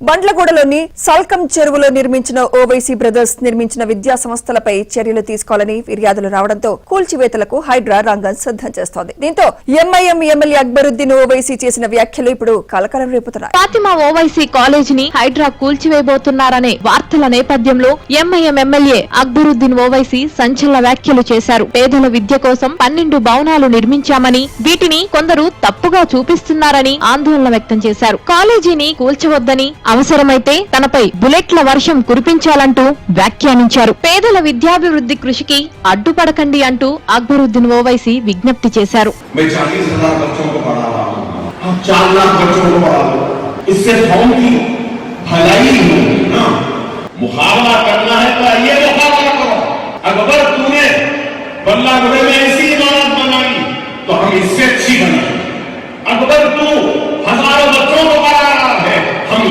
బండ్లగూడలోని సల్కం చెరువులో నిర్మించిన ఓవైసీ బ్రదర్స్ నిర్మించిన విద్యా సంస్థలపై చర్యలు తీసుకోవాలని ఫిర్యాదులు రావడంతో కూల్చివేతలకు హైడ్రా రంగం సిద్దం చేస్తోంది. దీంతో ఎంఐఎం ఎమ్మెల్యే అక్బరుద్దీన్ ఓవైసీ చేసిన వ్యాఖ్యలు ఇప్పుడు కలకలం రేపుతున్నాయి. ఫాతిమా ఓవైసీ కాలేజీని హైడ్రా కూల్చివేయబోతున్నారనే వార్తల నేపథ్యంలో ఎంఐఎం ఎమ్మెల్యే అక్బరుద్దీన్ ఓవైసీ సంచలన వ్యాఖ్యలు చేశారు. పేదల విద్య కోసం 12 భవనాలు నిర్మించామని, వీటిని కొందరు తప్పుగా చూపిస్తున్నారని ఆందోళన వ్యక్తం చేశారు. కాలేజీని కూల్చవద్దని, అవసరమైతే తనపై బుల్లెట్ల వర్షం కురిపించాలంటూ వ్యాఖ్యానించారు. పేదల విద్యాభివృద్ధి కృషికి అడ్డుపడకండి అంటూ అక్బరుద్దీన్ ఓవైసీ విజ్ఞప్తి చేశారు. अकबर तू हजारों बच्चों को पढ़ा